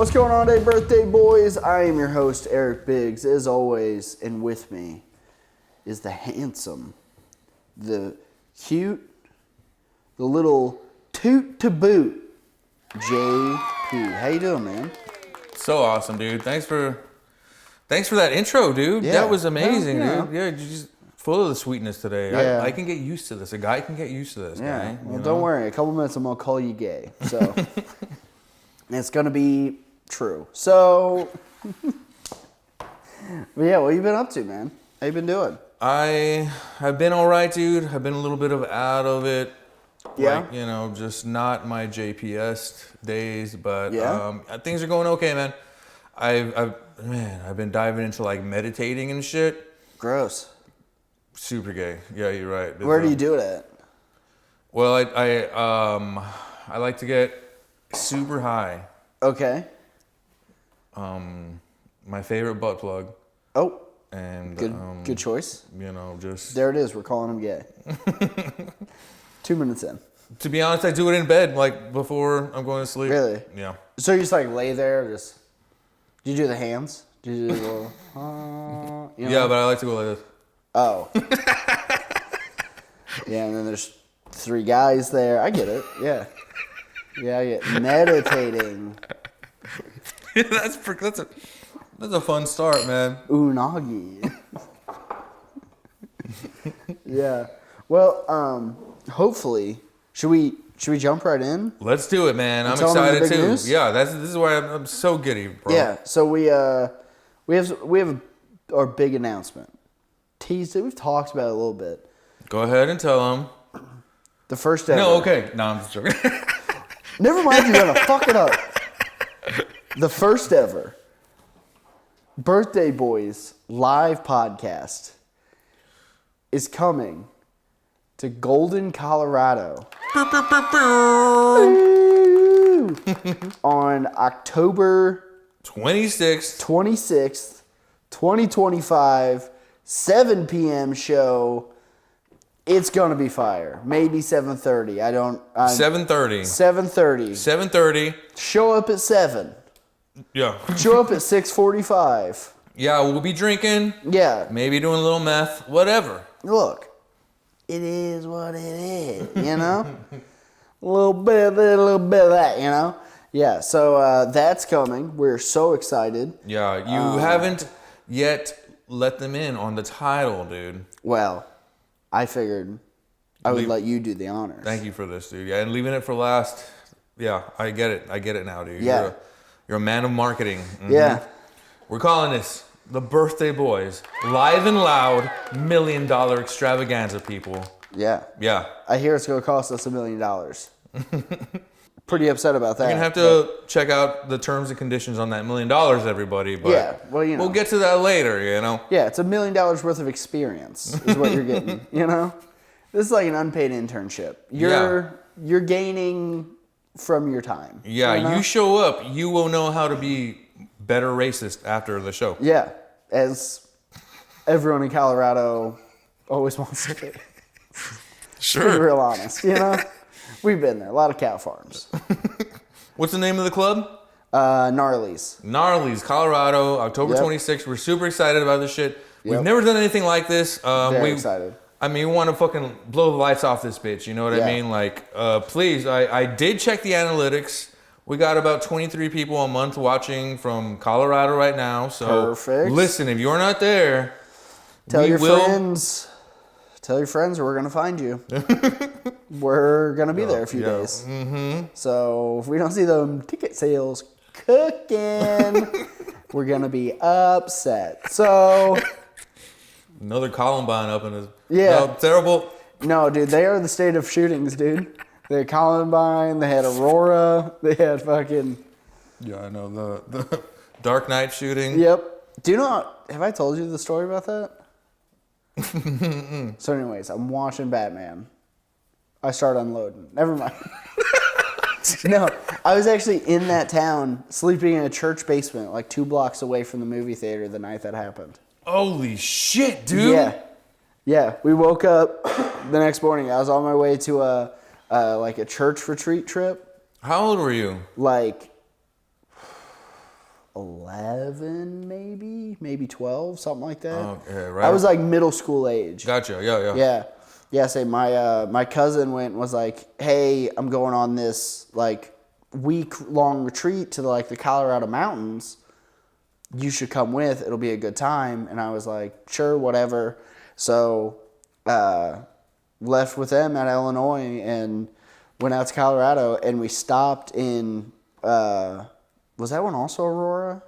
What's going on today, birthday boys? I am your host, Eric Biggs, as always, and with me is the handsome, the cute, the little toot to boot, JP. How you doing, man? So awesome, dude. Thanks for that intro, dude. Yeah. That was amazing, Well, dude. Yeah, you're just full of the sweetness today. Yeah. I can get used to this. A guy can get used to this, Yeah. guy. Well, don't worry. A couple minutes, I'm gonna call you gay. So it's gonna be true. So, but yeah, what you been up to, man? How you been doing? I've been all right, dude. I've been a little bit out of it. Yeah. Like, just not my JPS days, but Yeah. things are going okay, man. I've been diving into like meditating and shit. Gross. Super gay. Yeah, you're right. Where do you do it at? Well, I like to get super high. Okay. My favorite butt plug. Oh, And good choice. Just There it is. We're calling him gay. 2 minutes in. to be honest, I do it in bed, like before I'm going to sleep. Really? Yeah. So you just like lay there, just. Do you do the hands? Do you do the little? Yeah, but I like to go like this. Oh. Yeah, and then there's 3 guys there. I get it. Yeah. Yeah, I get meditating. that's a fun start, man. Unagi. Yeah. Well, hopefully, should we jump right in? Let's do it, man. I'm tell them the excited big too. news? Yeah, this is why I'm so giddy, bro. Yeah. So we have our big announcement. Teased it. We've talked about it a little bit. Go ahead and tell them. The first ever. No, okay. No, I'm just joking. Never mind, you're gonna fuck it up. The first ever Birthday Boys live podcast is coming to Golden, Colorado on October 26th, 2025, 7 p.m. show. It's gonna be fire. Maybe 7:30. 7:30. 7:30. 7:30. Show up at 7. Yeah. Show up at 6:45. Yeah, we'll be drinking. Yeah. Maybe doing a little meth. Whatever. Look, it is what it is, you know? a little bit of that, Yeah, so that's coming. We're so excited. Yeah, you haven't yet let them in on the title, dude. Well, I figured I would let you do the honors. Thank you for this, dude. Yeah, and leaving it for last. Yeah, I get it. I get it now, dude. Yeah. You're a man of marketing. Mm-hmm. Yeah. We're calling this the Birthday Boys. Live and loud, $1 million extravaganza, people. Yeah. Yeah. I hear it's going to cost us $1 million. Pretty upset about that. You're going to have to check out the terms and conditions on that $1 million, everybody. But yeah, well, we'll get to that later, Yeah, it's $1 million worth of experience is what you're getting, This is like an unpaid internship. You're gaining from your time. Yeah, you show up, you will know how to be better racist after the show. Yeah, as everyone in Colorado always wants to be. Sure. To be real honest, We've been there. A lot of cow farms. What's the name of the club? Gnarley's. Gnarley's, Colorado, October 26th. We're super excited about this shit. We've never done anything like this. Very excited. I mean, we want to fucking blow the lights off this bitch. You know what I mean? Like, please, I did check the analytics. We got about 23 people a month watching from Colorado right now. So perfect. Listen, if you're not there, Tell your friends or we're going to find you. We're going to be there a few days. Mm-hmm. So if we don't see them ticket sales cooking, we're going to be upset. So... Another Columbine up in his... Yeah. No, terrible. No, dude, they are the state of shootings, dude. They had Columbine, they had Aurora, they had fucking... Yeah, I know, the Dark Knight shooting. Yep. Do you know... Have I told you the story about that? So anyways, I'm watching Batman. I start unloading. Never mind. No, I was actually in that town, sleeping in a church basement, like 2 blocks away from the movie theater the night that happened. Holy shit, dude. Yeah. We woke up the next morning. I was on my way to a church retreat trip. How old were you? Like 11, maybe 12, something like that. Okay, right. I was like middle school age. Gotcha. Yeah. Yeah. Say my cousin went and was like, hey, I'm going on this like week-long retreat to the Colorado mountains. You should come with. It'll be a good time. And I was like, sure, whatever. So left with them at Illinois and went out to Colorado. And we stopped in, was that one also Aurora?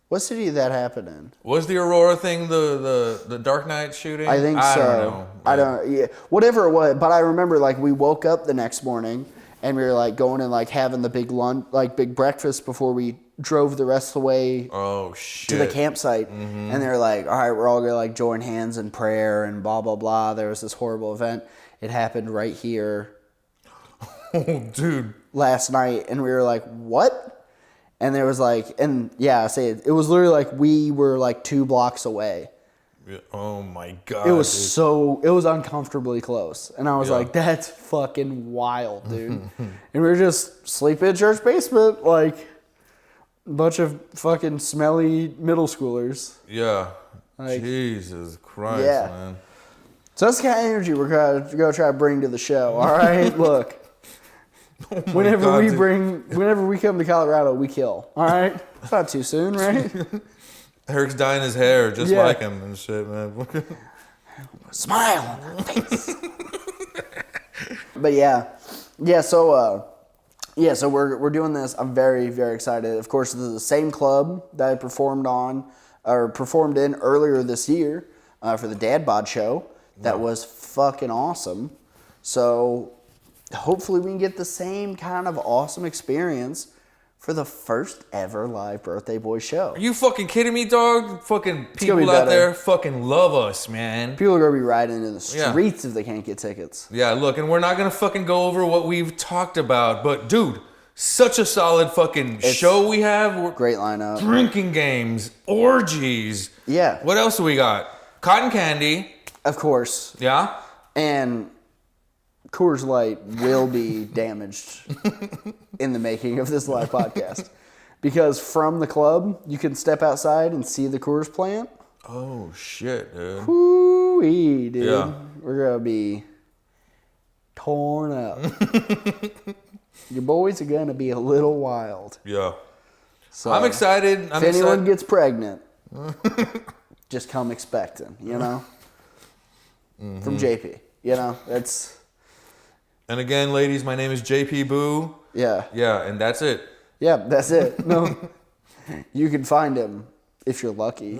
What city did that happen in? Was the Aurora thing the Dark Knight shooting? I think so. I don't know. I don't. Yeah, whatever it was. But I remember we woke up the next morning and we were going and having the big lunch, big breakfast before we drove the rest of the way. Oh shit. To the campsite, and they're like, all right, we're all gonna join hands in prayer and blah blah blah. There was this horrible event. It happened right here. Oh, dude. Last night, and we were like, what? And there was it was literally we were 2 blocks away. Yeah. Oh my god. It was it was uncomfortably close. And I was like, that's fucking wild, dude. And we were just sleeping in church basement, a bunch of fucking smelly middle schoolers. Yeah. Jesus Christ, yeah. man. So that's the kind of energy we're gonna try to bring to the show. All right, look. Whenever we come to Colorado, we kill. All right, it's not too soon, right? Eric's dyeing his hair just like him and shit, man. Smile on her face. But so we're doing this. I'm very, very excited. Of course, this is the same club that I performed in earlier this year for the Dad Bod show. That was fucking awesome. So hopefully we can get the same kind of awesome experience for the first ever live Birthday Boy show. Are you fucking kidding me, dog? Fucking people out there fucking love us, man. People are going to be riding in the streets if they can't get tickets. Yeah, look, and we're not going to fucking go over what we've talked about, but dude, such a solid fucking show we have. Great lineup. Drinking games, orgies. Yeah. What else do we got? Cotton candy. Of course. Yeah. And Coors Light will be damaged in the making of this live podcast. Because from the club, you can step outside and see the Coors plant. Oh, shit, dude. Whoo-wee, dude. Yeah. We're going to be torn up. Your boys are going to be a little wild. Yeah. So I'm excited. If anyone gets pregnant, just come expecting, From JP. That's... And again, ladies, my name is JP Boo. Yeah. Yeah, and that's it. Yeah, that's it. No, you can find him if you're lucky.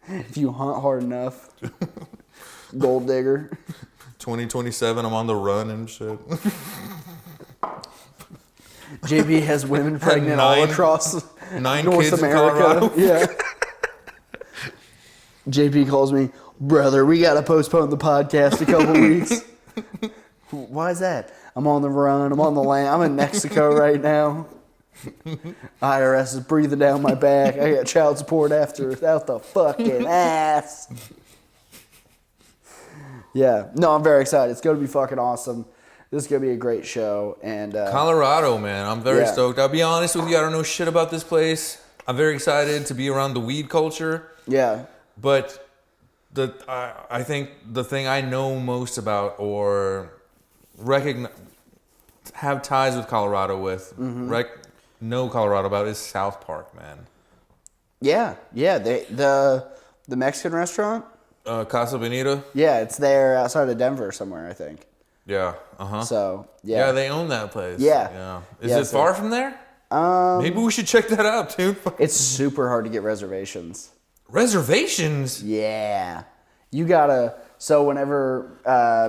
If you hunt hard enough. Gold digger. 2027, I'm on the run and shit. JP has women pregnant all across 9 North kids America. in Colorado. Yeah. JP calls me, brother, we got to postpone the podcast a couple weeks. Why is that? I'm on the run. I'm on the land. I'm in Mexico right now. IRS is breathing down my back. I got child support out the fucking ass. Yeah. No, I'm very excited. It's going to be fucking awesome. This is going to be a great show. And Colorado, man. I'm very stoked. I'll be honest with you. I don't know shit about this place. I'm very excited to be around the weed culture. Yeah. But I think the thing I know most about or have ties with Colorado with, know Colorado about is South Park, man. Yeah. Yeah. The Mexican restaurant? Casa Bonita? Yeah, it's there outside of Denver somewhere, I think. Yeah. So, yeah. Yeah, they own that place. Yeah. Is it far from there? Maybe we should check that out, dude. It's super hard to get reservations. Reservations? Yeah. You gotta. So whenever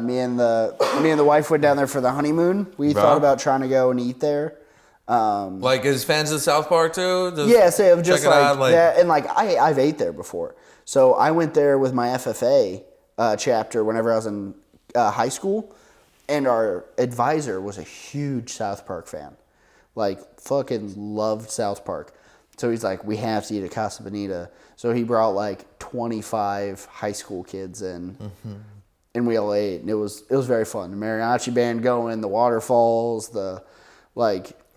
me and the wife went down there for the honeymoon, we thought about trying to go and eat there. As fans of South Park too? So just that, and I've ate there before. So I went there with my FFA chapter whenever I was in high school, and our advisor was a huge South Park fan, fucking loved South Park. So he's like, we have to eat at Casa Bonita. So he brought 25 high school kids in, and we all ate, and it was very fun. The mariachi band going, the waterfalls,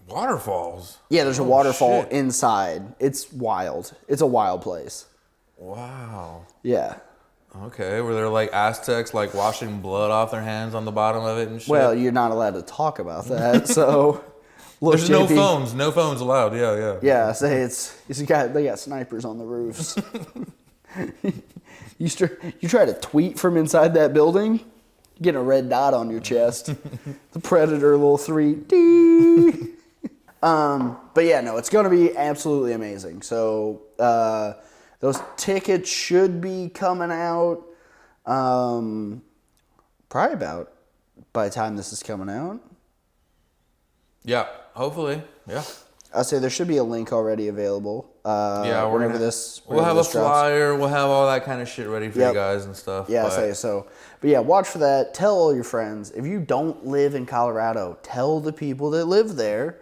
Waterfalls? Yeah, there's a waterfall shit. inside. It's wild. It's a wild place. Wow. Yeah. Okay, were there like Aztecs like washing blood off their hands on the bottom of it and shit? Well, you're not allowed to talk about that, so... Look, There's JP, no phones allowed. Yeah. Yeah, say they got snipers on the roofs. You try to tweet from inside that building, you get a red dot on your chest. The Predator little 3D. But yeah, no, it's going to be absolutely amazing. So those tickets should be coming out probably about by the time this is coming out. Yeah, hopefully. Yeah. I'll say there should be a link already available. Yeah, whenever we'll have a drops. flyer. We'll have all that kind of shit ready for you guys and stuff. Yeah, But yeah, watch for that. Tell all your friends. If you don't live in Colorado, tell the people that live there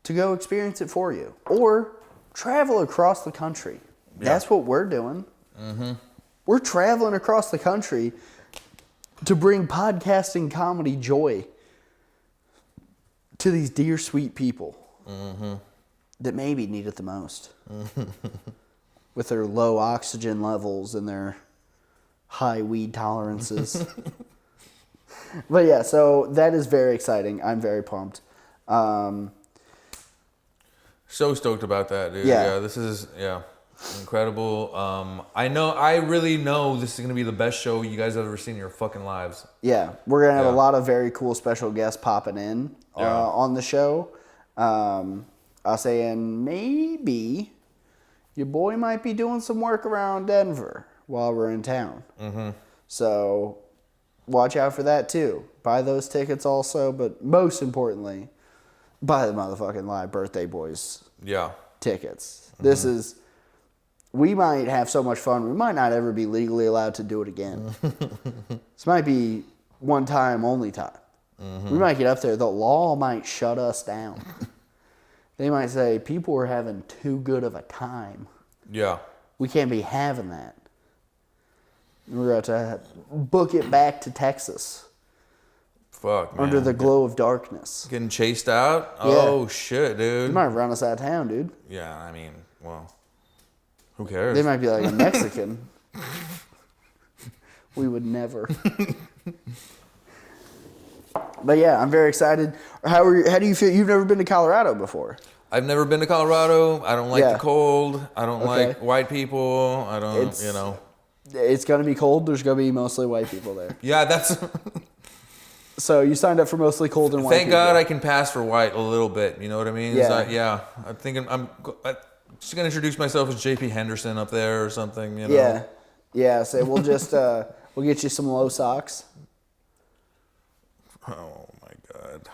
to go experience it for you. Or travel across the country. Yeah. That's what we're doing. Mm-hmm. We're traveling across the country to bring podcasting comedy joy to these dear, sweet people that maybe need it the most. With their low oxygen levels and their high weed tolerances. But yeah, so that is very exciting. I'm very pumped. So stoked about that, dude. Yeah. This is, incredible. I really know this is going to be the best show you guys have ever seen in your fucking lives. Yeah, we're going to have a lot of very cool special guests popping in on the show. I'll say, and maybe your boy might be doing some work around Denver while we're in town. Mm-hmm. So watch out for that too. Buy those tickets also, but most importantly, buy the motherfucking live Birthday Boys tickets. Mm-hmm. This is... We might have so much fun, we might not ever be legally allowed to do it again. This might be one time, only time. Mm-hmm. We might get up there, the law might shut us down. They might say, people are having too good of a time. Yeah. We can't be having that. We're going to book it back to Texas. Fuck, man. Under the glow of darkness. Getting chased out? Yeah. Oh, shit, dude. They might run us out of town, dude. Yeah, I mean, well... Who cares? They might be like a Mexican. We would never. But yeah, I'm very excited. How do you feel? You've never been to Colorado before. I've never been to Colorado. I don't like the cold. I don't like white people. I don't, It's going to be cold. There's going to be mostly white people there. Yeah, that's... So you signed up for mostly cold and white Thank God I can pass for white a little bit. You know what I mean? Yeah. I think I'm just going to introduce myself as JP Henderson up there or something, you know? Yeah, so we'll just, we'll get you some low socks. Oh, my God.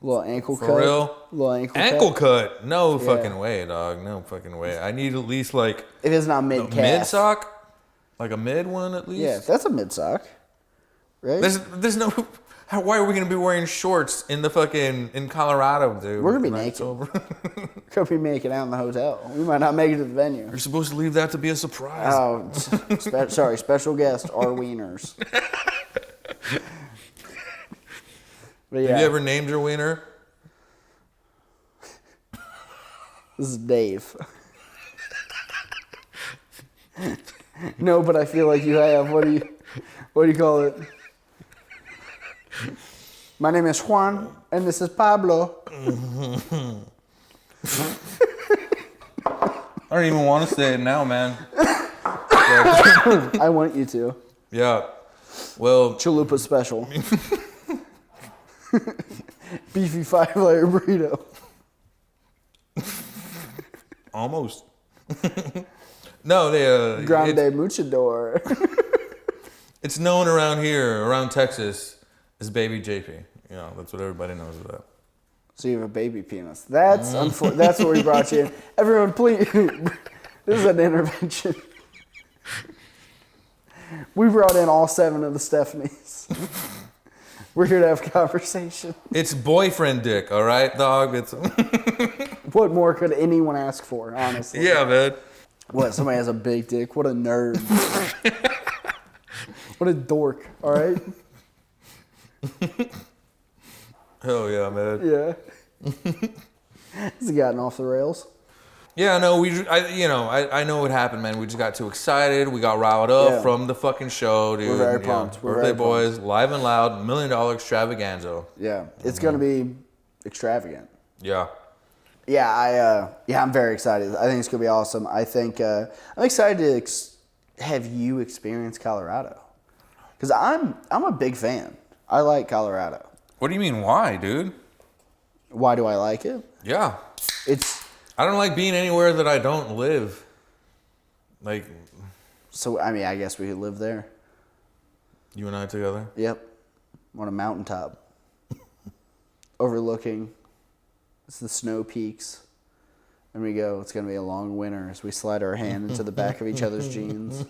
Little ankle cut. For real? Little ankle cut? No fucking way, dog. No fucking way. I need at least like... If it's not mid-calf. Mid sock? Like a mid one at least? Yeah, that's a mid sock. Right? There's no... Why are we going to be wearing shorts in Colorado, dude? We're going to be naked. We're going to be making out in the hotel. We might not make it to the venue. You're supposed to leave that to be a surprise. Oh, sorry. Special guest, our wieners. But yeah. Have you ever named your wiener? This is Dave. No, but I feel like you have. What do you call it? My name is Juan, and this is Pablo. I don't even want to say it now, man. I want you to. Yeah. Well... Chalupa special. Beefy 5-layer burrito. Almost. No, they... Grande Muchador. It's known around here, around Texas, as Baby JP. You know, that's what everybody knows about. So you have a baby penis. That's that's what we brought you in. Everyone, please. This is an intervention. We brought in all 7 of the Stephanies. We're here to have a conversation. It's boyfriend dick, all right, dog? It's... What more could anyone ask for, honestly? Yeah, man. What, somebody has a big dick? What a nerd. What a dork, all right? Hell yeah, man. Yeah. It's gotten off the rails. Yeah, no, I know what happened, man. We just got too excited. We got riled up from the fucking show, dude. We're very pumped. Birthday Boys, live and loud, $1 million extravaganza. Yeah, it's gonna be extravagant. Yeah. Yeah, I'm very excited. I think it's gonna be awesome. I think I'm excited to have you experience Colorado, because I'm a big fan. I like Colorado. What do you mean? Why, dude? Why do I like it? Yeah. I don't like being anywhere that I don't live. Like. So, I mean, I guess we could live there. You and I together? Yep. On a mountaintop. Overlooking. It's the snow peaks. And we go, it's going to be a long winter as we slide our hand into the back of each other's jeans.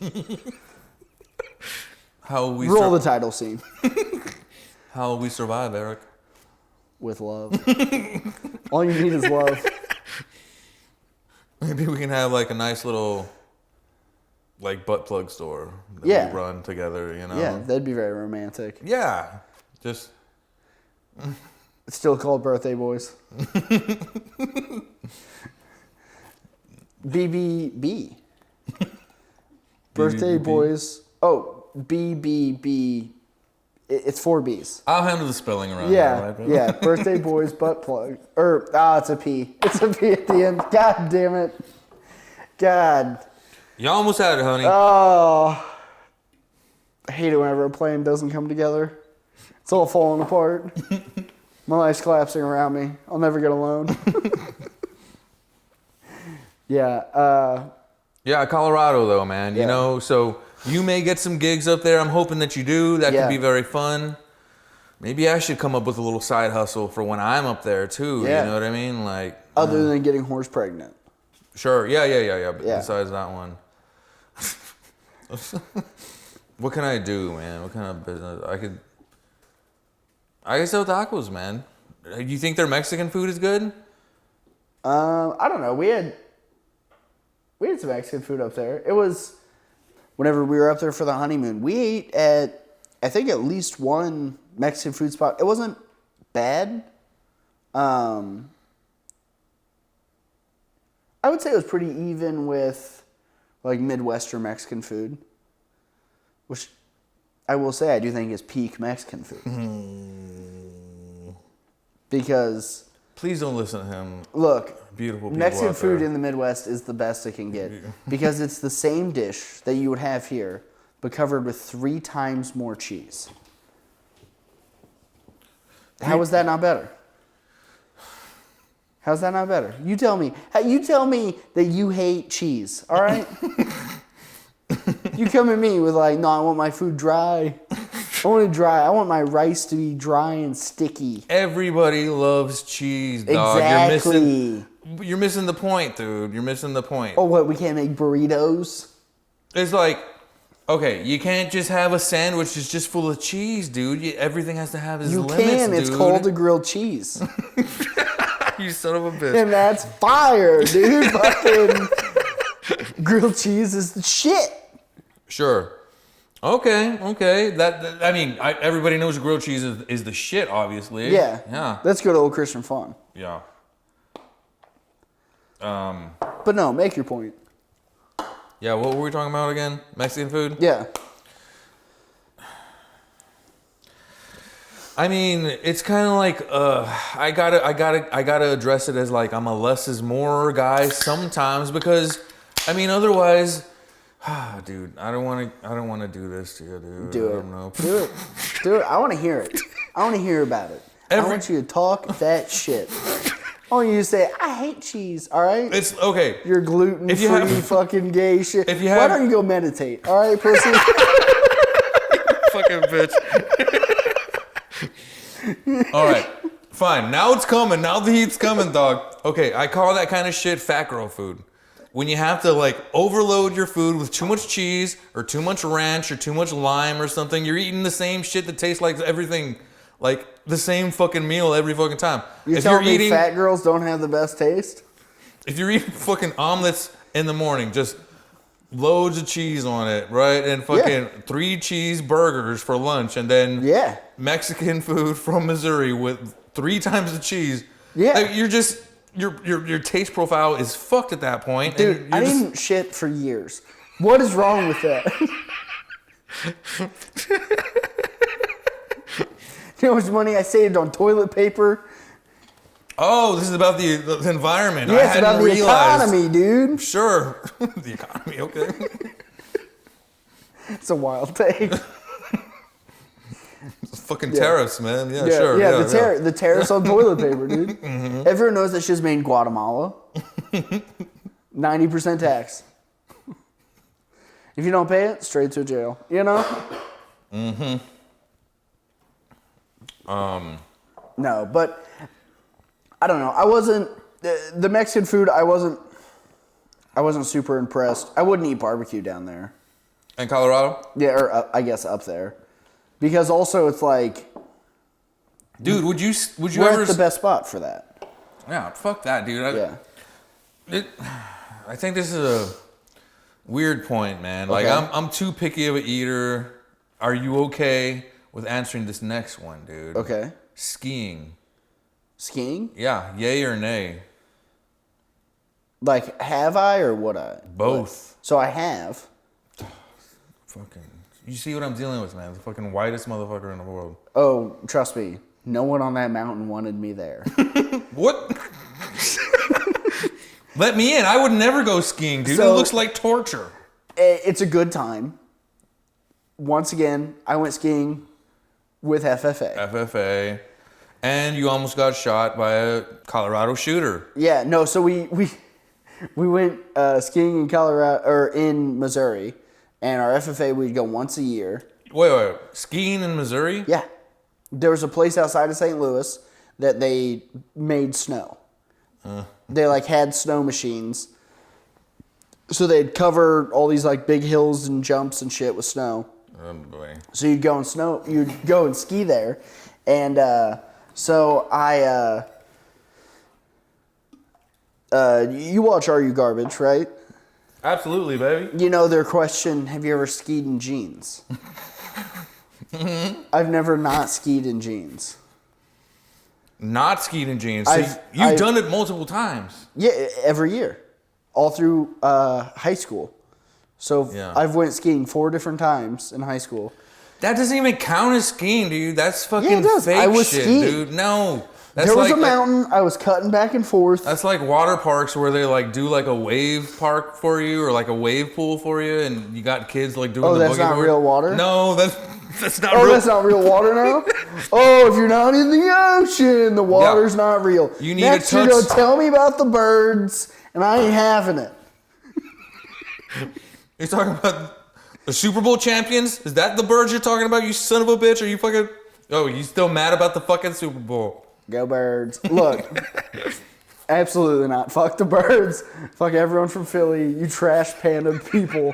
How will we roll the title scene. How will we survive, Eric? With love. All you need is love. Maybe we can have like a nice little like butt plug store that we run together, you know? Yeah, that'd be very romantic. Yeah. Just It's still called Birthday Boys. BBB. Birthday Boys. Oh, BBB. It's 4 B's. I'll handle the spelling around. Yeah, yeah. Birthday Boys butt plug. It's a P. It's a P at the end. God damn it. God. You almost had it, honey. Oh. I hate it whenever a plan doesn't come together. It's all falling apart. My life's collapsing around me. I'll never get alone. Yeah. Yeah, Colorado though, man. Yeah. You know, so you may get some gigs up there. I'm hoping that you do. That could be very fun. Maybe I should come up with a little side hustle for when I'm up there too. Yeah. You know what I mean? Like Other than getting horse pregnant. Sure. Yeah. But besides that one. What can I do, man? What kind of business? I could sell tacos, man. Do you think their Mexican food is good? I don't know. We had some Mexican food up there. It was whenever we were up there for the honeymoon. We ate at, I think, at least one Mexican food spot. It wasn't bad. I would say it was pretty even with like Midwestern Mexican food, which I will say I do think is peak Mexican food. Because please don't listen to him. Look, beautiful people Mexican out food there. in the Midwest is the best it can get because it's the same dish that you would have here, but covered with 3 times more cheese. How is that not better? How's that not better? You tell me. You tell me that you hate cheese, all right? You come at me with like, no, I want my food dry. I want it dry. I want my rice to be dry and sticky. Everybody loves cheese, dog. Exactly. You're missing the point, dude. You're missing the point. Oh, what? We can't make burritos? It's like, okay, you can't just have a sandwich that's just full of cheese, dude. Everything has to have its limits, dude. You can. It's called a grilled cheese. You son of a bitch. And that's fire, dude. Fucking grilled cheese is the shit. Sure. Okay. I mean, everybody knows grilled cheese is the shit, obviously. Yeah. That's good old Christian fun. Yeah. But no, make your point. Yeah, what were we talking about again? Mexican food? Yeah. I mean, it's kind of like I gotta address it as like I'm a less is more guy sometimes because I mean otherwise, dude, I don't want to do this to you, dude. Do it. I don't know. Do it. I want to hear it. I want to hear about it. I want you to talk that shit. I want you to say, I hate cheese, all right? It's okay. You're gluten-free fucking gay shit. Why don't you go meditate, all right, pussy? Fucking bitch. All right, fine. Now it's coming. Now the heat's coming, dog. Okay, I call that kind of shit fat girl food. When you have to like overload your food with too much cheese or too much ranch or too much lime or something, you're eating the same shit that tastes like everything, like the same fucking meal every fucking time. You're telling me fat girls don't have the best taste? If you're eating fucking omelets in the morning, just loads of cheese on it, right? And fucking 3 cheese burgers for lunch, and then Mexican food from Missouri with 3 times the cheese. Yeah. Like, you're just your taste profile is fucked at that point. Dude, and I you're didn't shit for years. What is wrong with that? You know how much money I saved on toilet paper? Oh, this is about the environment. Yeah, it's about the economy, dude. Sure. The economy, okay. It's a wild take. Fucking tariffs, man. Yeah, Yeah, sure. yeah, the tariffs on toilet paper, dude. Mm-hmm. Everyone knows that shit's made in Guatemala. 90% tax. If you don't pay it, straight to jail. You know? Mm-hmm. No, but I don't know. I wasn't the Mexican food. I wasn't super impressed. I wouldn't eat barbecue down there. In Colorado? Yeah, or I guess up there, because also it's like, dude, would you we're ever at the best spot for that? Yeah, fuck that, dude. Yeah. I think this is a weird point, man. Like, Okay. I'm too picky of an eater. Are you okay with answering this next one, dude? Okay. Skiing. Skiing? Yeah, yay or nay? Like, have I or would I? Both. So I have. Fucking. You see what I'm dealing with, man? The fucking whitest motherfucker in the world. Oh, trust me. No one on that mountain wanted me there. What? Let me in. I would never go skiing, dude. So- It looks like torture. It's a good time. Once again, I went skiing with FFA. FFA. And you almost got shot by a Colorado shooter. Yeah, no, so we went skiing in Colorado or in Missouri, and our FFA we'd go once a year. Wait. Skiing in Missouri? Yeah. There was a place outside of St. Louis that they made snow. They like had snow machines. So they'd cover all these like big hills and jumps and shit with snow. Oh boy. So you'd go and ski there. And so you watch Are You Garbage, right? Absolutely, baby. You know their question, have you ever skied in jeans? I've never not skied in jeans. Not skied in jeans. So you've done it multiple times. Yeah, every year. All through high school. So Yeah. I've went skiing 4 different times in high school. That doesn't even count as skiing, dude. That's fucking Yeah, it does. fake I was shit, skiing. dude. No. That's There was like a mountain. I was cutting back and forth. That's like water parks where they like do like a wave park for you or like a wave pool for you, and you got kids like doing Oh, the that's boogie not board. real water? No, that's not Oh, real. that's not real water now? Oh, if you're not in the ocean, the water's not real. You need Next, to you're touch- going to tell me about the birds, and I ain't having it. You're talking about the Super Bowl champions? Is that the birds you're talking about, you son of a bitch? Are you fucking... Oh, you still mad about the fucking Super Bowl? Go birds. Look, absolutely not. Fuck the birds. Fuck everyone from Philly. You trash panda people.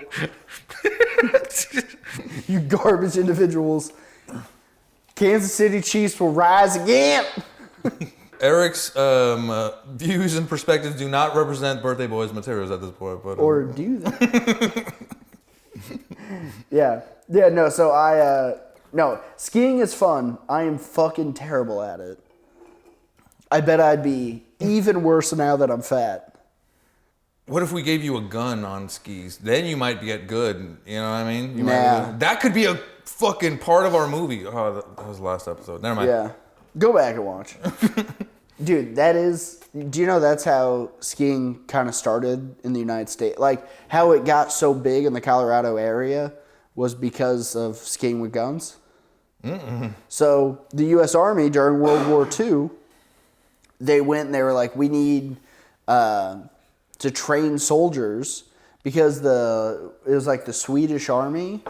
You garbage individuals. Kansas City Chiefs will rise again. Eric's views and perspectives do not represent Birthday Boys materials at this point. But, Or do that. Yeah. Yeah, no, so no, skiing is fun. I am fucking terrible at it. I bet I'd be even worse now that I'm fat. What if we gave you a gun on skis? Then you might get good. You know what I mean? You Nah. that could be a fucking part of our movie. Oh, that was the last episode. Never mind. Yeah. Go back and watch. Dude, do you know that's how skiing kind of started in the United States? Like, how it got so big in the Colorado area was because of skiing with guns? Mm-mm. So, the U.S. Army during World War II, they went and they were like, we need to train soldiers because it was like the Swedish Army.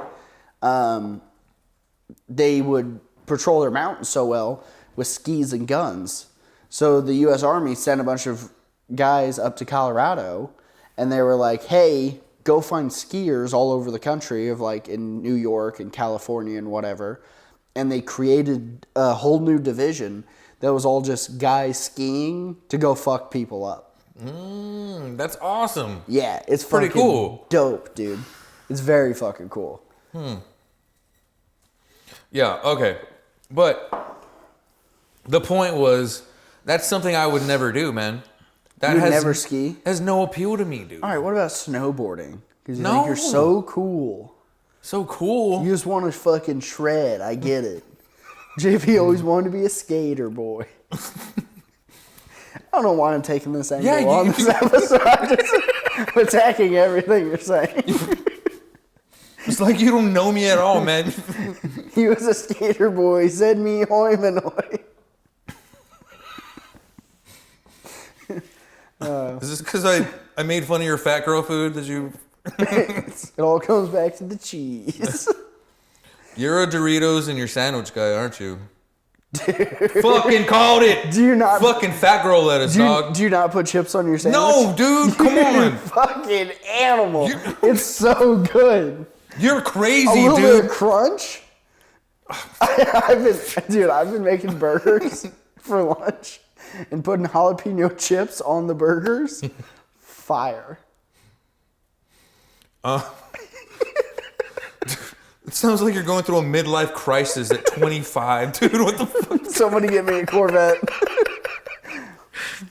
They would patrol their mountains so well with skis and guns. So the U.S. Army sent a bunch of guys up to Colorado, and they were like, hey, go find skiers all over the country of like in New York and California and whatever. And they created a whole new division that was all just guys skiing to go fuck people up. That's awesome. Yeah, it's Pretty fucking cool. dope, dude. It's very fucking cool. Yeah, okay. But the point was That's something I would never do, man. You would never ski? Has no appeal to me, dude. All right, what about snowboarding? Because you think you're so cool. So cool. You just want to fucking shred. I get it. JP always wanted to be a skater boy. I don't know why I'm taking this angle on this episode. I'm attacking everything you're saying. It's like you don't know me at all, man. He was a skater boy. Said me hoi manoi. Is this because I made fun of your fat girl food that you... It all comes back to the cheese. You're a Doritos and your sandwich guy, aren't you? Dude. Fucking called it. Do you not... Fucking fat girl lettuce, dog. Do you not put chips on your sandwich? No, dude. Come on. Fucking animal. It's so good. You're crazy, dude. A little dude. bit of crunch. I've been making burgers for lunch and putting jalapeno chips on the burgers. Fire. It sounds like you're going through a midlife crisis at 25, dude. What the fuck? Somebody get me a Corvette.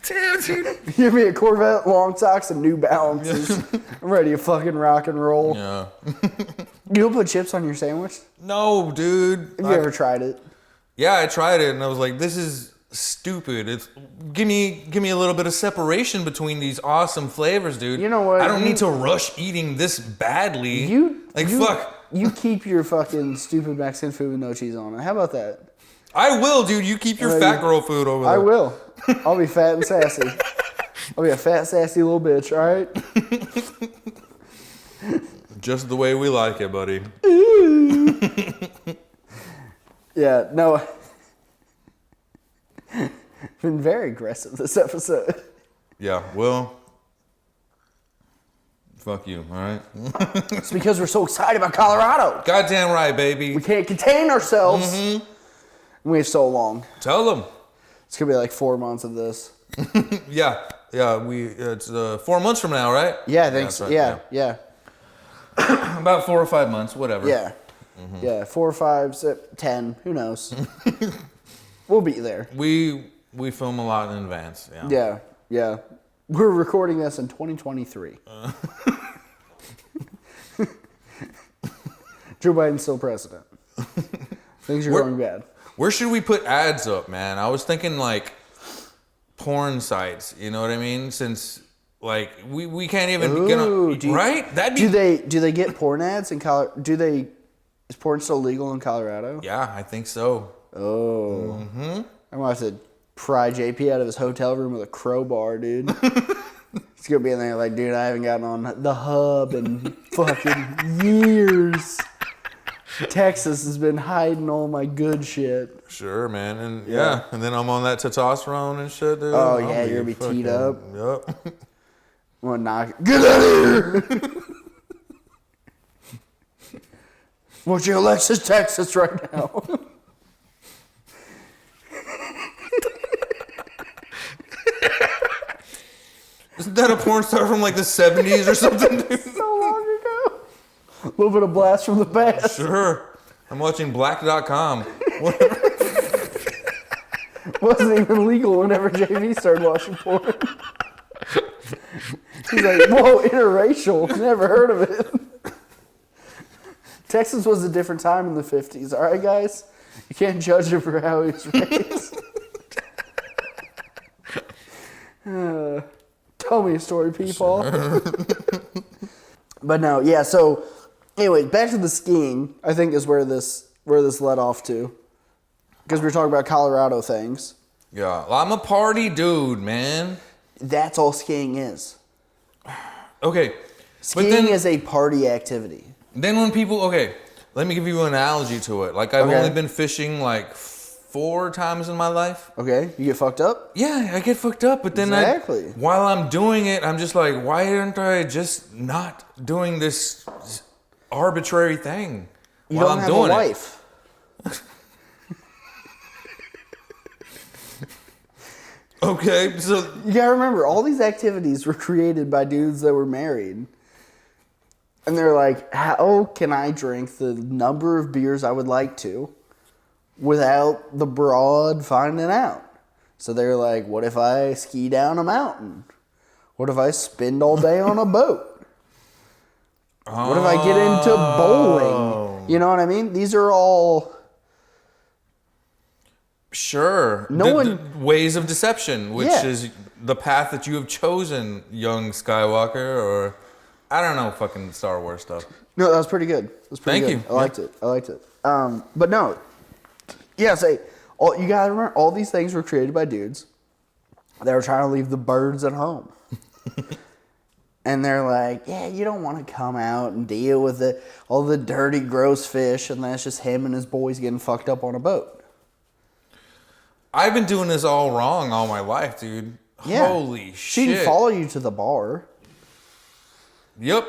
Damn, dude. Give me a Corvette, long socks, and New Balances. I'm ready to fucking rock and roll. Yeah. You don't put chips on your sandwich? No, dude. Have you ever tried it? Yeah, I tried it, and I was like, this is stupid. It's give me a little bit of separation between these awesome flavors, dude. You know what? I don't need to rush eating this badly. Fuck. You keep your fucking stupid Mexican food with no cheese on it. How about that? I will, dude. You keep your fat girl food over there. I will. I'll be fat and sassy. I'll be a fat, sassy little bitch, all right? Just the way we like it, buddy. Yeah, no. Been very aggressive this episode. Yeah, well, fuck you, all right? It's because we're so excited about Colorado. Goddamn right, baby. We can't contain ourselves. Mm-hmm. We have so long. Tell them. It's going to be like 4 months of this. Yeah, it's 4 months from now, right? Yeah, I think so. Right, yeah. About 4 or 5 months, whatever. Yeah. Mm-hmm. Yeah, 4 or 5, 10, who knows? We'll be there. We film a lot in advance, yeah. Yeah. We're recording this in 2023. Joe Biden's still president. Things are going bad. Where should we put ads up, man? I was thinking like porn sites, you know what I mean? Since like we can't even get on, right? That'd be Do they get porn ads in Colorado? Is porn still legal in Colorado? Yeah, I think so. Oh. Mm-hmm. I'm gonna have to pry JP out of his hotel room with a crowbar, dude. He's gonna be in there like, dude, I haven't gotten on the hub in fucking years. Texas has been hiding all my good shit. Sure, man. And yeah, and then I'm on that testosterone and shit, dude. Oh, yeah, you're gonna be teed up. Yep. I'm gonna knock it. Get out of here! What's your Alexis, Texas right now? Isn't that a porn star from like the 70s or something, dude? So long ago. A little bit of blast from the past. Sure. I'm watching black.com. Wasn't even legal whenever JV started watching porn. He's like, whoa, interracial. Never heard of it. Texas was a different time in the 50s. All right, guys? You can't judge him for how he was raised. Tell me a story, people. Sure. But no, yeah, so anyway, back to the skiing, I think is where this led off to. Because we were talking about Colorado things. Yeah, well, I'm a party dude, man. That's all skiing is. Okay. Skiing is a party activity. Then when people, okay, let me give you an analogy to it. Like I've only been fishing like 4 times in my life. Okay, you get fucked up? Yeah, I get fucked up, but then while I'm doing it, I'm just like, why aren't I just not doing this arbitrary thing while I'm doing it? You don't have a wife. Okay, so you gotta remember, all these activities were created by dudes that were married. And they're like, how can I drink the number of beers I would like to without the broad finding out? So they're like, what if I ski down a mountain? What if I spend all day on a boat? What if I get into bowling? You know what I mean? These are all... Sure. The ways of deception, which is the path that you have chosen, young Skywalker, or I don't know, fucking Star Wars stuff. No, that was pretty good. Thank you. I liked it. But no. Yeah, you gotta remember, all these things were created by dudes. They were trying to leave the birds at home. And they're like, yeah, you don't want to come out and deal with all the dirty, gross fish, and that's just him and his boys getting fucked up on a boat. I've been doing this all wrong all my life, dude. Yeah. Holy shit. She didn't follow you to the bar. Yep.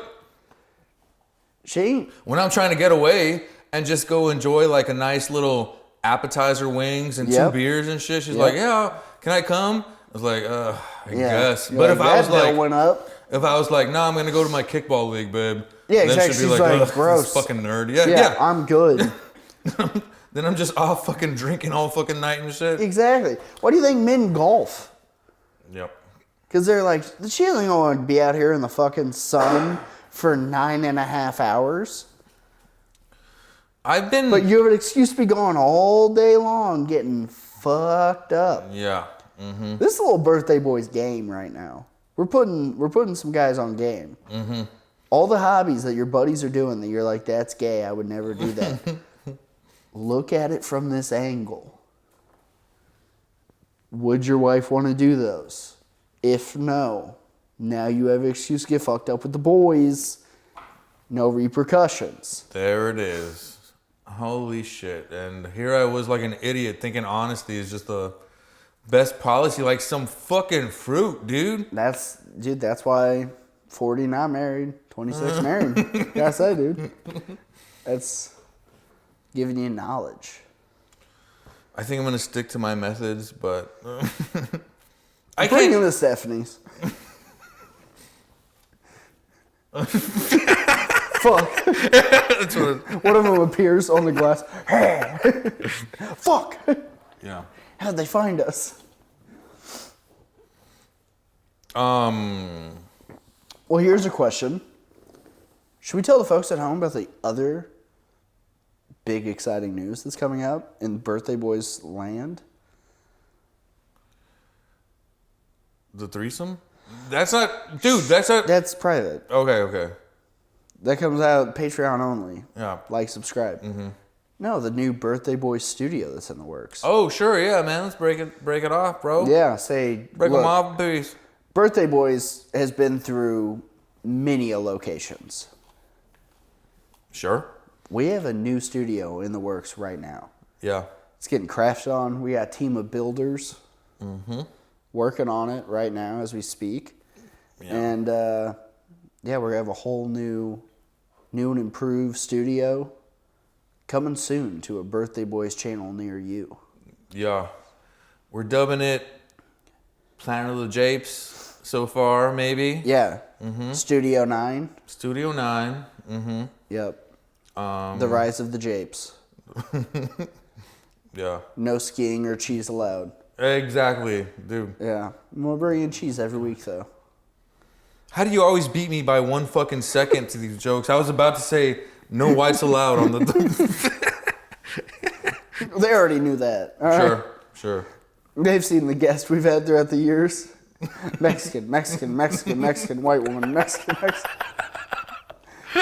When I'm trying to get away and just go enjoy like a nice little appetizer wings and 2 beers and shit, she's like, yeah, can I come? I was like, I guess. You're but like, if I was like, went up. If I was like, nah, I'm going to go to my kickball league, babe. Yeah, then exactly. she'd be She's like, gross. This fucking nerd. Yeah, I'm good. Then I'm just off fucking drinking all fucking night and shit. Exactly. Why do you think men golf? Yep. Because they're like, she doesn't want to be out here in the fucking sun for 9.5 hours. But you have an excuse to be gone all day long getting fucked up. Yeah. Mm-hmm. This is a little birthday boys game right now. We're putting some guys on game. Mm-hmm. All the hobbies that your buddies are doing that you're like, that's gay, I would never do that. Look at it from this angle. Would your wife want to do those? If no, now you have an excuse to get fucked up with the boys. No repercussions. There it is. Holy shit. And here I was like an idiot thinking honesty is just the best policy, like some fucking fruit, dude. That's why 40 not married, 26 married. Gotta say, dude. That's giving you knowledge. I think I'm gonna stick to my methods, but I can't. Bring in the Stephanie's. Fuck. That's One of them appears on the glass. Fuck. Yeah. How'd they find us? Well, here's a question. Should we tell the folks at home about the other big exciting news that's coming out in Birthday Boys land? The threesome? That's not... That's private. Okay. That comes out Patreon only. Yeah. Like, subscribe. Mm-hmm. No, the new Birthday Boys studio that's in the works. Oh, sure, yeah, man. Let's break it off, bro. Yeah, break them off, please. Birthday Boys has been through many locations. Sure. We have a new studio in the works right now. Yeah. It's getting crafted on. We got a team of builders working on it right now as we speak. Yeah. And, we're going to have a whole new and improved studio coming soon to a Birthday Boys channel near you. Yeah. We're dubbing it Planet of the Japes so far, maybe. Yeah. Mm-hmm. Studio 9. Studio 9. Mm-hmm. Yep. The Rise of the Japes. Yeah. No skiing or cheese allowed. Exactly, dude. Yeah. We'll bring in cheese every week, though. How do you always beat me by 1 fucking second to these jokes? I was about to say no whites allowed on the... They already knew that. All right? Sure. They've seen the guests we've had throughout the years. Mexican, white woman, Mexican.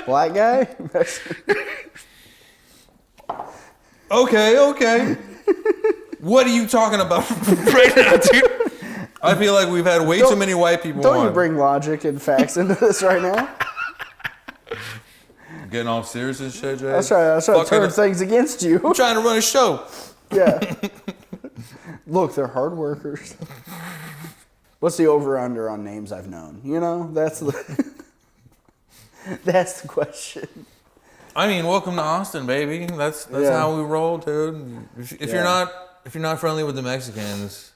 Black guy, Mexican. Okay. What are you talking about right now, dude? I feel like we've had way too many white people on. Don't you bring logic and facts into this right now? Getting all serious and shit, Jay? I was trying to turn things against you. I'm trying to run a show. Yeah. Look, they're hard workers. What's the over-under on names I've known? You know, that's the question. I mean, welcome to Austin, baby. That's how we roll, dude. If you're not friendly with the Mexicans,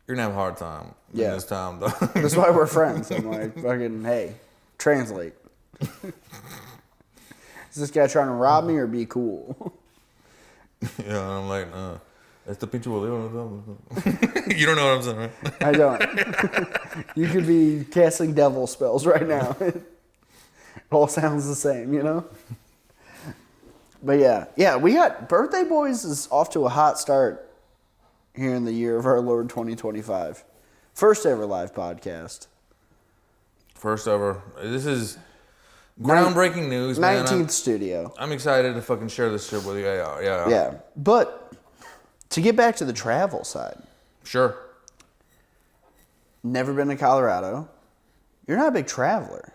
you're gonna have a hard time in this time, though. That's why we're friends. I'm like, fucking, hey, translate. Is this guy trying to rob me or be cool? Yeah, I'm like, It's the pinche You don't know what I'm saying, right? I don't. You could be casting devil spells right now. It all sounds the same, you know? But yeah, we got Birthday Boys is off to a hot start here in the year of our Lord 2025. First ever live podcast. First ever. This is groundbreaking news, 19th man. studio. I'm excited to fucking share this shit with you. Yeah. Yeah, but to get back to the travel side. Sure. Never been to Colorado. You're not a big traveler.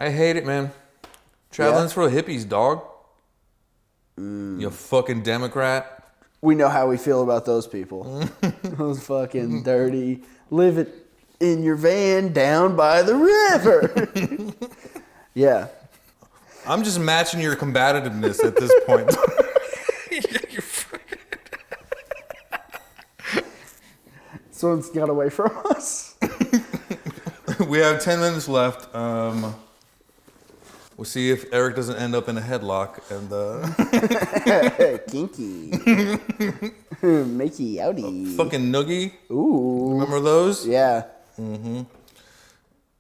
I hate it, man. Traveling's for the hippies, dog. You fucking Democrat. We know how we feel about those people. Those fucking dirty, live it in your van down by the river. Yeah. I'm just matching your combativeness at this point. Someone's got away from us. We have 10 minutes left. We'll see if Eric doesn't end up in a headlock and Kinky. Makey outie. fucking noogie. Ooh. Remember those? Yeah.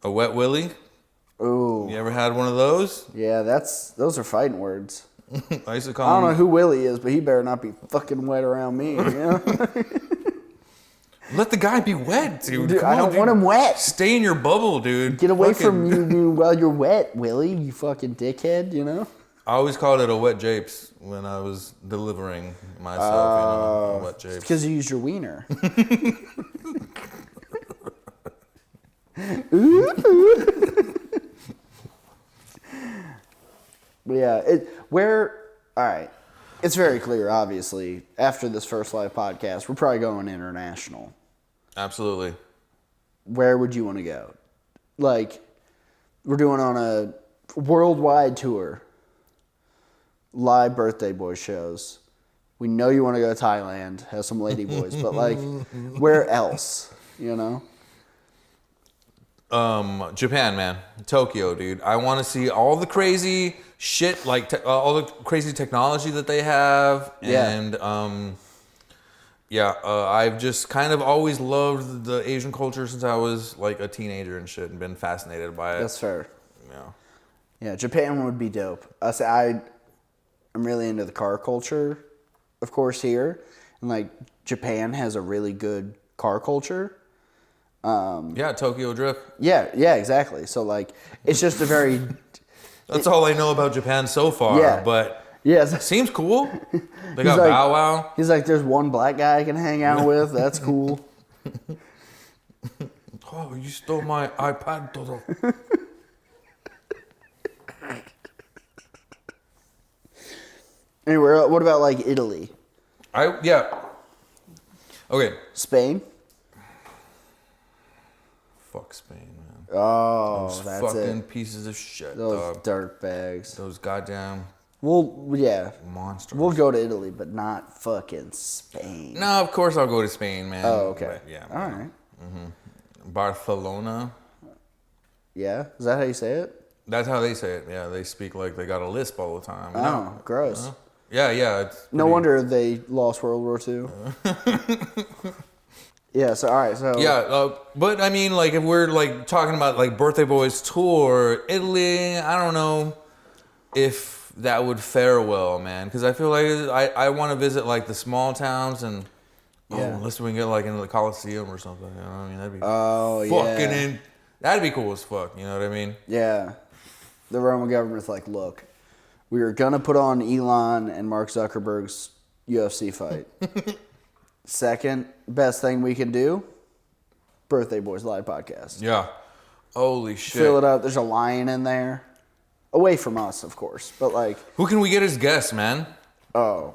A wet willy. Ooh. You ever had one of those? Yeah, those are fighting words. I used to I call don't know him. who Willie is, but he better not be fucking wet around me. You know? Let the guy be wet, dude. Dude, Come I on, don't dude. want him wet. Stay in your bubble, dude. Get away Fucking- from you while you're wet, Willie. You fucking dickhead. You know. I always called it a wet japes when I was delivering myself. A wet japes. Because you used your wiener. But yeah, all right. It's very clear, obviously, after this first live podcast, we're probably going international. Absolutely. Where would you want to go? Like, we're doing on a worldwide tour. Live Birthday Boy shows. We know you want to go to Thailand, have some lady boys, but like, where else? You know? Japan, man. Tokyo, dude. I want to see all the crazy shit, like all the crazy technology that they have. Yeah. And, I've just kind of always loved the Asian culture since I was like a teenager and shit and been fascinated by it. That's fair. Yeah. Yeah, Japan would be dope. I'm really into the car culture, of course, here. And like, Japan has a really good car culture. Tokyo Drift. Yeah, exactly. So like, it's just a very... That's all I know about Japan so far. Yeah. But Yeah, seems cool. They got like, Bow Wow. He's like, there's one black guy I can hang out with. That's cool. Oh, you stole my iPad, Toto. Anyway, what about like Italy? Okay. Spain? Fuck Spain, man. Oh, Those that's fucking it. pieces of shit, Those dog. dirt bags. Those goddamn Yeah. monsters. We'll go to Italy, but not fucking Spain. No, of course I'll go to Spain, man. Oh, okay. But, yeah. All right. Barcelona. Yeah? Is that how you say it? That's how they say it. Yeah, they speak like they got a lisp all the time. Oh, gross. Yeah. It's No wonder they lost World War II. Yeah, so all right, so... Yeah, but I mean, like, if we're, like, talking about, like, Birthday Boys tour, Italy, I don't know if that would fare well, man. Because I feel like I want to visit, like, the small towns and... Yeah. Unless we can get, like, into the Coliseum or something, you know what I mean? That'd be fucking that'd be cool as fuck, you know what I mean? Yeah. The Roman government's like, look, we are going to put on Elon and Mark Zuckerberg's UFC fight. Second best thing we can do, Birthday Boys Live podcast. Yeah. Holy shit. Fill it up. There's a lion in there. Away from us, of course. But like... Who can we get as guests, man? Oh,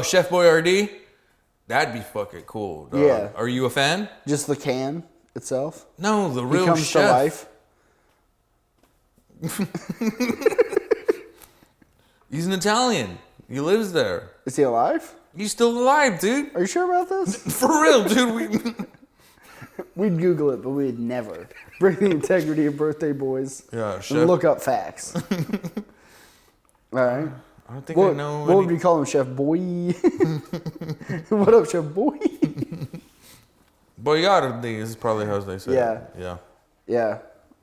Chef Boyardee? That'd be fucking cool, dog. Yeah. Are you a fan? just the can itself. No, the He real comes chef. to life. He's an Italian. He lives there. Is he alive? He's still alive, dude. Are you sure about this? For real, dude. We'd Google it, but we'd never bring the integrity of Birthday Boys Yeah, and chef. look up facts. All right. I don't think I know. What would we call him, Chef Boy? What up, Chef Boy? Boyardee is probably how they say it. Yeah. Yeah.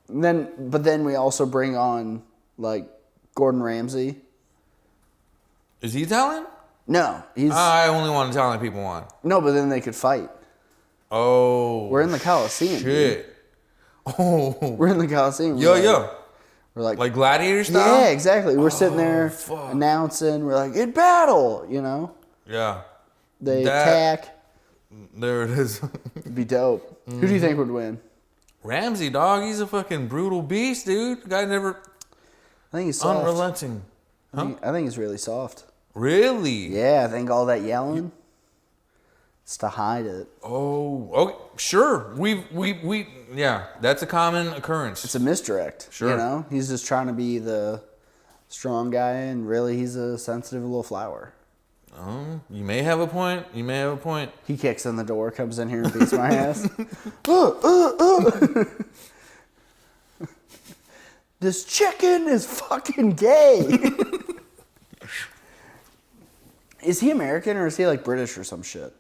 But then we also bring on, like, Gordon Ramsay. Is he Italian? No, he's... I only want Italian people on. No, but then they could fight. Oh. We're in the Coliseum. Shit. Dude. Oh. We're in the Coliseum. We're like gladiator style? Yeah, exactly. We're sitting there announcing. We're like, in battle, you know? Yeah. They attack. There it is. It'd be dope. Who do you think would win? Ramsey, dog. He's a fucking brutal beast, dude. The guy never... I think he's soft. Unrelenting. Huh? I think he's really soft. Really? Yeah, I think all that yelling is to hide it. Oh, okay, sure. Yeah, that's a common occurrence. It's a misdirect. Sure. You know, he's just trying to be the strong guy, and really he's a sensitive little flower. You may have a point. He kicks in the door, comes in here and beats my ass. This chicken is fucking gay. Is he American or is he like British or some shit?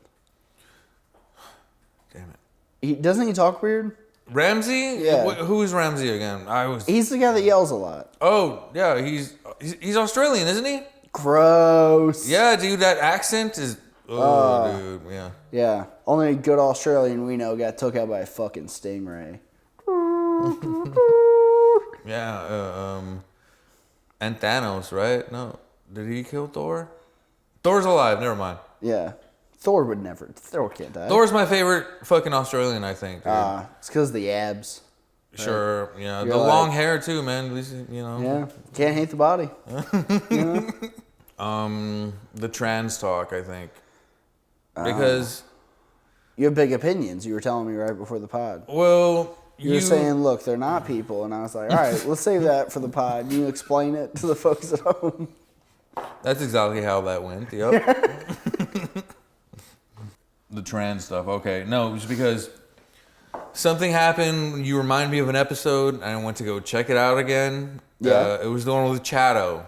Damn it. Doesn't he talk weird? Ramsey? Yeah. Who is Ramsey again? He's the guy that yells a lot. Oh, yeah, he's Australian, isn't he? Gross. Yeah, dude, that accent is... Oh, dude, yeah. Yeah. Only good Australian we know got took out by a fucking stingray. Yeah, and Thanos, right? No. Did he kill Thor? Thor's alive, never mind. Yeah. Thor would never. Thor can't die. Thor's my favorite fucking Australian, I think. It's because of the abs. Sure, yeah. You're the like, long hair, too, man. At least, you know. Yeah. Can't hate the body. You know? The trans talk, I think. Because... You have big opinions. You were telling me right before the pod. Well... You were saying, look, they're not people. And I was like, all right, let's save that for the pod. You explain it to the folks at home. That's exactly how that went, yep. The trans stuff, okay. No, it was because something happened. You remind me of an episode, and I went to go check it out again. Yeah. It was the one with Chatto.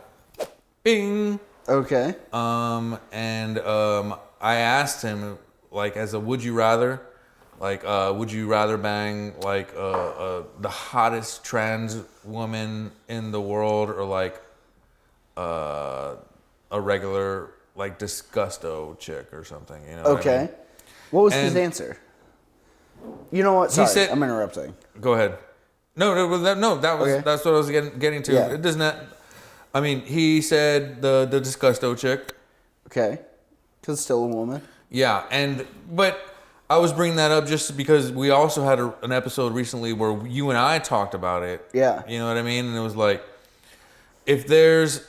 Bing! Okay. And I asked him, like, as a would you rather... Like, would you rather bang, like, the hottest trans woman in the world or, like, a regular, like, disgusto chick or something, you know Okay. what I mean? What was his answer? You know what? Sorry, said, I'm interrupting. Go ahead. That's what I was getting to. Yeah. It does not... I mean, he said the disgusto chick. Okay. Because it's still a woman. Yeah, but... I was bringing that up just because we also had an episode recently where you and I talked about it. Yeah. You know what I mean? And it was like, if there's...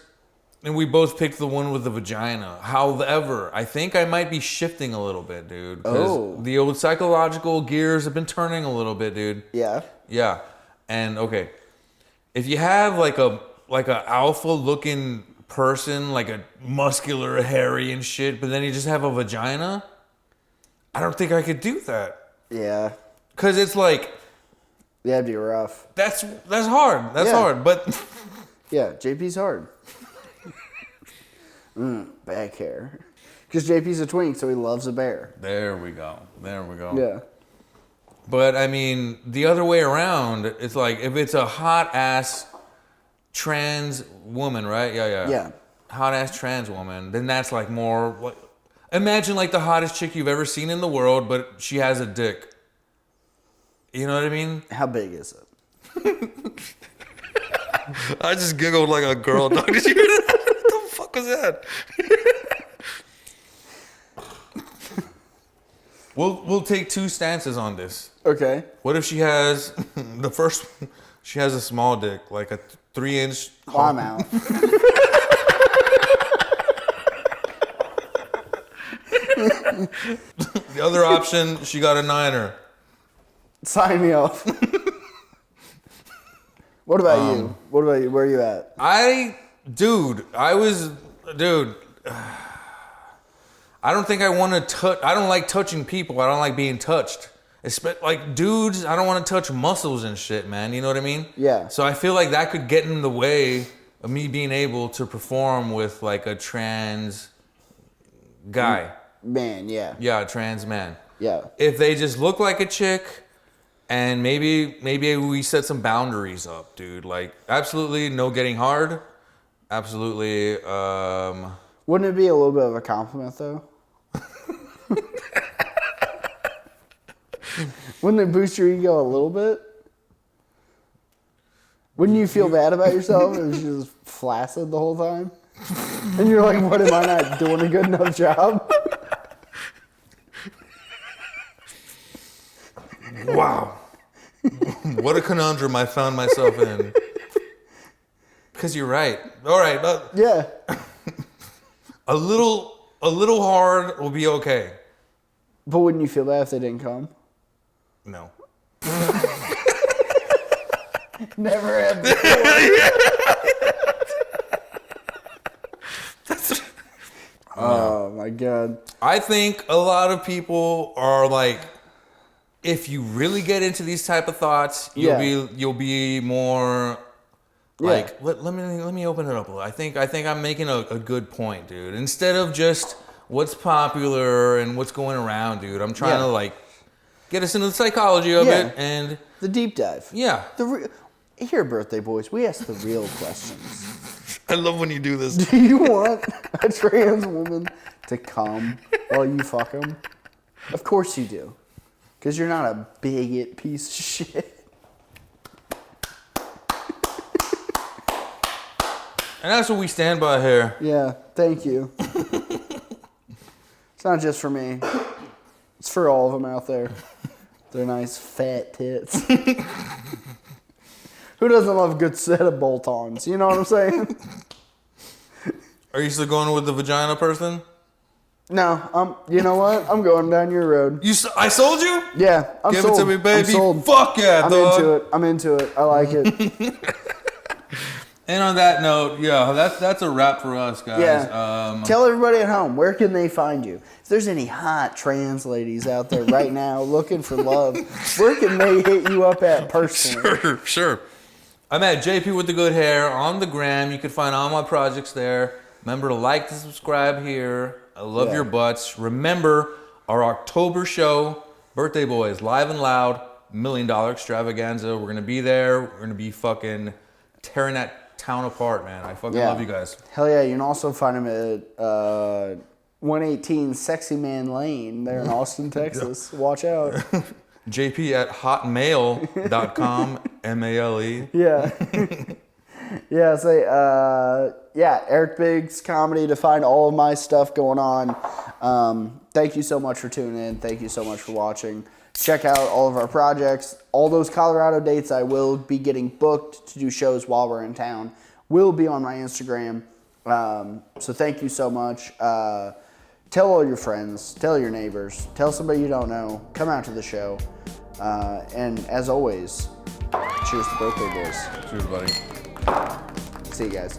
And we both picked the one with the vagina. However, I think I might be shifting a little bit, dude. Because the old psychological gears have been turning a little bit, dude. Yeah. Yeah. And, okay. If you have like a alpha-looking person, like a muscular, hairy and shit, but then you just have a vagina... I don't think I could do that. Yeah. Cause it's like, yeah, it'd be rough. That's hard. That's hard. But yeah, JP's hard. Back hair. Because JP's a twink, so he loves a bear. There we go. Yeah. But I mean, the other way around, it's like if it's a hot ass trans woman, right? Yeah. Hot ass trans woman, then that's like more like. Imagine like the hottest chick you've ever seen in the world, but she has a dick. You know what I mean? How big is it? I just giggled like a girl. Dog. Did you hear that? What the fuck was that? We'll take two stances on this. Okay. What if she has she has a small dick, like a 3-inch. Oh, I'm out. The other option, she got a 9er. Sign me off. What about you? Where are you at? I don't think I want to touch. I don't like touching people. I don't like being touched. Like dudes, I don't want to touch muscles and shit, man. You know what I mean? Yeah. So I feel like that could get in the way me being able to perform with like a trans guy. Man, yeah. Yeah, a trans man. Yeah. If they just look like a chick, and maybe we set some boundaries up, dude. Like, absolutely no getting hard. Absolutely. Wouldn't it be a little bit of a compliment, though? Wouldn't it boost your ego a little bit? Wouldn't you feel bad about yourself if you're just flaccid the whole time? And you're like, what, am I not doing a good enough job? Wow. What a conundrum I found myself in. Because you're right. All right. Yeah. A little hard will be okay. But wouldn't you feel bad if they didn't come? No. Never have before. Oh my God. I think a lot of people are like, if you really get into these type of thoughts, you'll be more like, let me open it up a little. I think I'm making a good point, dude. Instead of just what's popular and what's going around, dude, I'm trying to like get us into the psychology of it and the deep dive. Yeah. Here, birthday boys, we ask the real questions. I love when you do this. Do you want a trans woman to come while you fuck them? Of course you do. Because you're not a bigot piece of shit. And that's what we stand by here. Yeah, thank you. It's not just for me. It's for all of them out there. They're nice fat tits. Who doesn't love a good set of bolt-ons? You know what I'm saying? Are you still going with the vagina person? No, you know what? I'm going down your road. I sold you? Yeah, I'm Give sold. it to me, baby. I'm sold. Fuck yeah, dog. I'm into it. I like it. And on that note, yeah, that's a wrap for us, guys. Yeah. Tell everybody at home, where can they find you? If there's any hot trans ladies out there right now looking for love, where can they hit you up at personally? Sure. I'm at JP with the good hair on the gram. You can find all my projects there. Remember to like and subscribe here. I love your butts. Remember our October show, Birthday Boys, live and loud, $1 million extravaganza. We're gonna be there. We're gonna be fucking tearing that town apart, man. I fucking love you guys. Hell yeah! You can also find him at 118 Sexy Man Lane there in Austin, Texas. Watch out. JP at hotmail.com, MALE. Yeah. Eric Biggs Comedy to find all of my stuff going on. Thank you so much for tuning in. Thank you so much for watching. Check out all of our projects. All those Colorado dates I will be getting booked to do shows while we're in town will be on my Instagram. So thank you so much. Tell all your friends. Tell your neighbors. Tell somebody you don't know. Come out to the show. And as always, cheers to birthday boys. Cheers, buddy. See you guys.